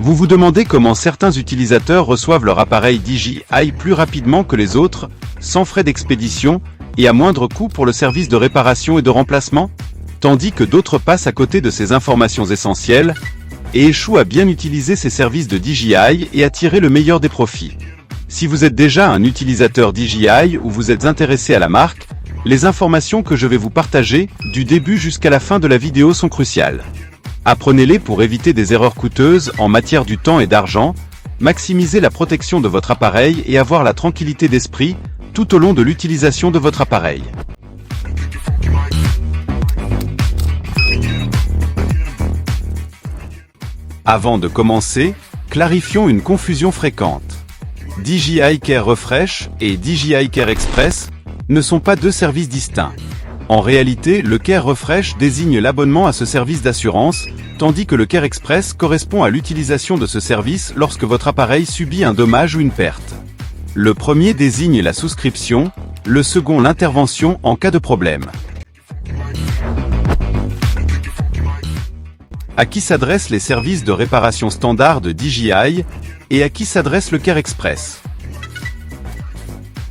Vous vous demandez comment certains utilisateurs reçoivent leur appareil DJI plus rapidement que les autres, sans frais d'expédition, et à moindre coût pour le service de réparation et de remplacement, tandis que d'autres passent à côté de ces informations essentielles, et échouent à bien utiliser ces services de DJI et à tirer le meilleur des profits. Si vous êtes déjà un utilisateur DJI ou vous êtes intéressé à la marque, les informations que je vais vous partager, du début jusqu'à la fin de la vidéo sont cruciales. Apprenez-les pour éviter des erreurs coûteuses en matière du temps et d'argent, maximiser la protection de votre appareil et avoir la tranquillité d'esprit tout au long de l'utilisation de votre appareil. Avant de commencer, clarifions une confusion fréquente. DJI Care Refresh et DJI Care Express ne sont pas deux services distincts. En réalité, le Care Refresh désigne l'abonnement à ce service d'assurance, tandis que le Care Express correspond à l'utilisation de ce service lorsque votre appareil subit un dommage ou une perte. Le premier désigne la souscription, le second l'intervention en cas de problème. À qui s'adressent les services de réparation standard de DJI et à qui s'adresse le Care Express?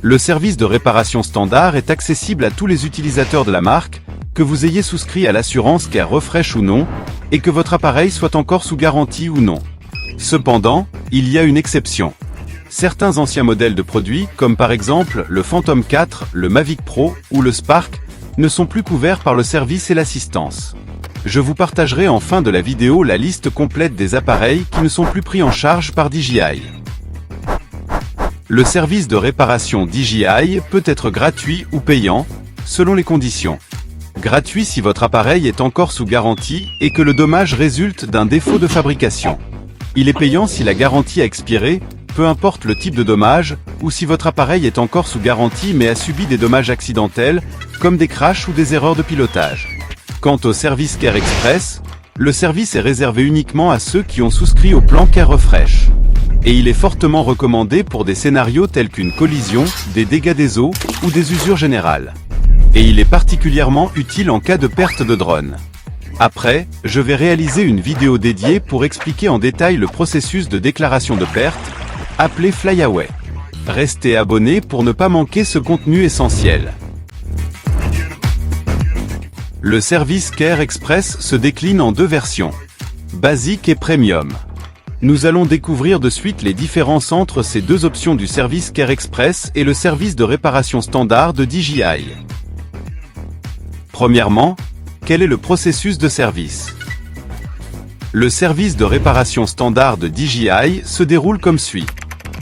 Le service de réparation standard est accessible à tous les utilisateurs de la marque, que vous ayez souscrit à l'assurance Care Refresh ou non, et que votre appareil soit encore sous garantie ou non. Cependant, il y a une exception. Certains anciens modèles de produits, comme par exemple le Phantom 4, le Mavic Pro ou le Spark, ne sont plus couverts par le service et l'assistance. Je vous partagerai en fin de la vidéo la liste complète des appareils qui ne sont plus pris en charge par DJI. Le service de réparation DJI peut être gratuit ou payant, selon les conditions. Gratuit si votre appareil est encore sous garantie et que le dommage résulte d'un défaut de fabrication. Il est payant si la garantie a expiré, peu importe le type de dommage, ou si votre appareil est encore sous garantie mais a subi des dommages accidentels, comme des crashs ou des erreurs de pilotage. Quant au service Care Express, le service est réservé uniquement à ceux qui ont souscrit au plan Care Refresh. Et il est fortement recommandé pour des scénarios tels qu'une collision, des dégâts des eaux ou des usures générales. Et il est particulièrement utile en cas de perte de drone. Après, je vais réaliser une vidéo dédiée pour expliquer en détail le processus de déclaration de perte, appelé Flyaway. Restez abonnés pour ne pas manquer ce contenu essentiel. Le service Care Express se décline en deux versions, basique et premium. Nous allons découvrir de suite les différences entre ces deux options du service Care Express et le service de réparation standard de DJI. Premièrement, quel est le processus de service? Le service de réparation standard de DJI se déroule comme suit.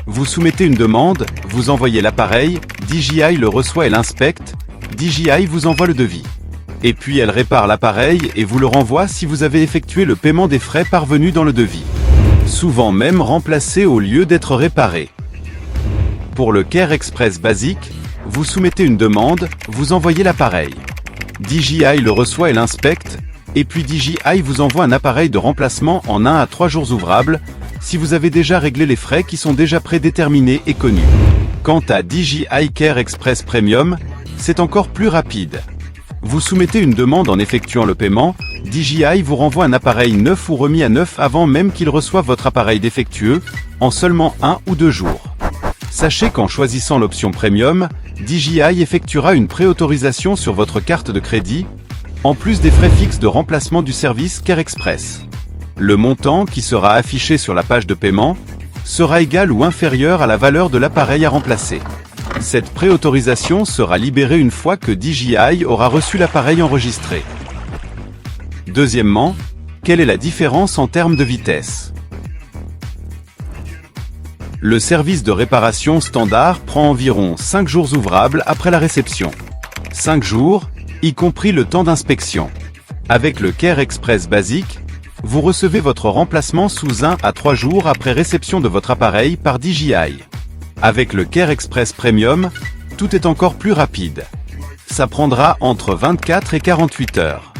Vous soumettez une demande, vous envoyez l'appareil, DJI le reçoit et l'inspecte, DJI vous envoie le devis. Et puis elle répare l'appareil et vous le renvoie si vous avez effectué le paiement des frais parvenus dans le devis. Souvent même remplacé au lieu d'être réparé. Pour le Care Express basique, vous soumettez une demande, vous envoyez l'appareil. DJI le reçoit et l'inspecte, et puis DJI vous envoie un appareil de remplacement en 1 à 3 jours ouvrables, si vous avez déjà réglé les frais qui sont déjà prédéterminés et connus. Quant à DJI Care Express Premium, c'est encore plus rapide. Vous soumettez une demande en effectuant le paiement, DJI vous renvoie un appareil neuf ou remis à neuf avant même qu'il reçoive votre appareil défectueux, en seulement 1 ou 2 jours. Sachez qu'en choisissant l'option Premium, DJI effectuera une préautorisation sur votre carte de crédit, en plus des frais fixes de remplacement du service Care Express. Le montant qui sera affiché sur la page de paiement sera égal ou inférieur à la valeur de l'appareil à remplacer. Cette préautorisation sera libérée une fois que DJI aura reçu l'appareil enregistré. Deuxièmement, quelle est la différence en termes de vitesse? Le service de réparation standard prend environ 5 jours ouvrables après la réception. 5 jours, y compris le temps d'inspection. Avec le Care Express basique, vous recevez votre remplacement sous 1 à 3 jours après réception de votre appareil par DJI. Avec le Care Express Premium, tout est encore plus rapide. Ça prendra entre 24 et 48 heures.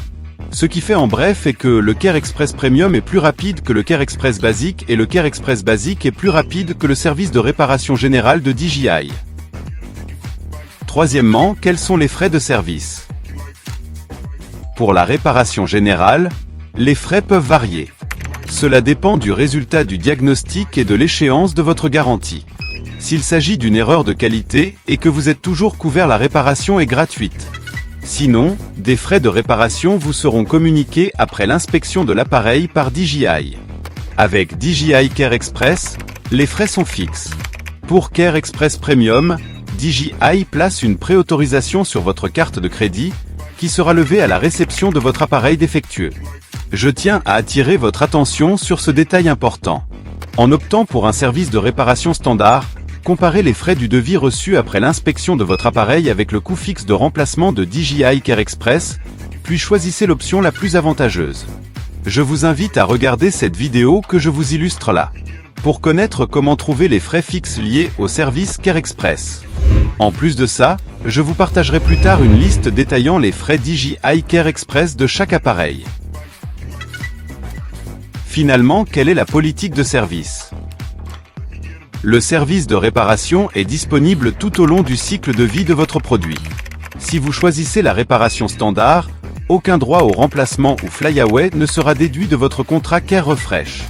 Ce qui fait en bref est que le Care Express Premium est plus rapide que le Care Express Basic et le Care Express Basic est plus rapide que le service de réparation générale de DJI. Troisièmement, quels sont les frais de service? Pour la réparation générale, les frais peuvent varier. Cela dépend du résultat du diagnostic et de l'échéance de votre garantie. S'il s'agit d'une erreur de qualité et que vous êtes toujours couvert, la réparation est gratuite. Sinon, des frais de réparation vous seront communiqués après l'inspection de l'appareil par DJI. Avec DJI Care Express, les frais sont fixes. Pour Care Express Premium, DJI place une préautorisation sur votre carte de crédit, qui sera levée à la réception de votre appareil défectueux. Je tiens à attirer votre attention sur ce détail important. En optant pour un service de réparation standard, comparez les frais du devis reçu après l'inspection de votre appareil avec le coût fixe de remplacement de DJI Care Express, puis choisissez l'option la plus avantageuse. Je vous invite à regarder cette vidéo que je vous illustre là, pour connaître comment trouver les frais fixes liés au service Care Express. En plus de ça, je vous partagerai plus tard une liste détaillant les frais DJI Care Express de chaque appareil. Finalement, quelle est la politique de service ? Le service de réparation est disponible tout au long du cycle de vie de votre produit. Si vous choisissez la réparation standard, aucun droit au remplacement ou flyaway ne sera déduit de votre contrat Care Refresh.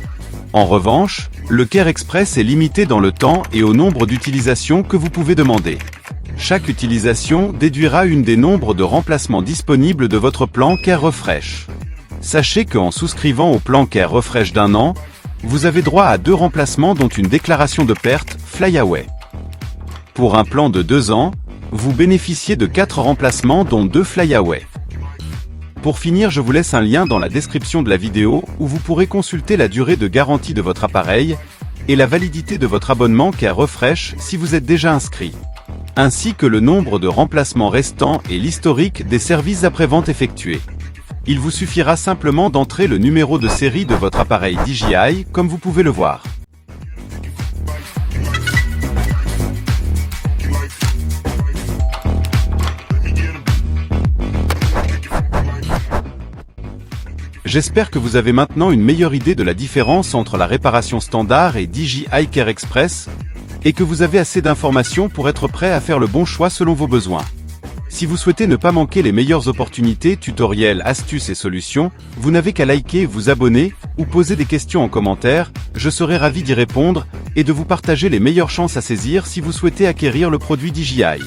En revanche, le Care Express est limité dans le temps et au nombre d'utilisations que vous pouvez demander. Chaque utilisation déduira une des nombres de remplacements disponibles de votre plan Care Refresh. Sachez qu'en souscrivant au plan Care Refresh d'1 an, vous avez droit à 2 remplacements dont une déclaration de perte, flyaway. Pour un plan de 2 ans, vous bénéficiez de 4 remplacements dont 2 flyaway. Pour finir, je vous laisse un lien dans la description de la vidéo où vous pourrez consulter la durée de garantie de votre appareil et la validité de votre abonnement Care Refresh si vous êtes déjà inscrit, ainsi que le nombre de remplacements restants et l'historique des services après-vente effectués. Il vous suffira simplement d'entrer le numéro de série de votre appareil DJI, comme vous pouvez le voir. J'espère que vous avez maintenant une meilleure idée de la différence entre la réparation standard et DJI Care Express, et que vous avez assez d'informations pour être prêt à faire le bon choix selon vos besoins. Si vous souhaitez ne pas manquer les meilleures opportunités, tutoriels, astuces et solutions, vous n'avez qu'à liker, vous abonner, ou poser des questions en commentaire, je serai ravi d'y répondre, et de vous partager les meilleures chances à saisir si vous souhaitez acquérir le produit DJI.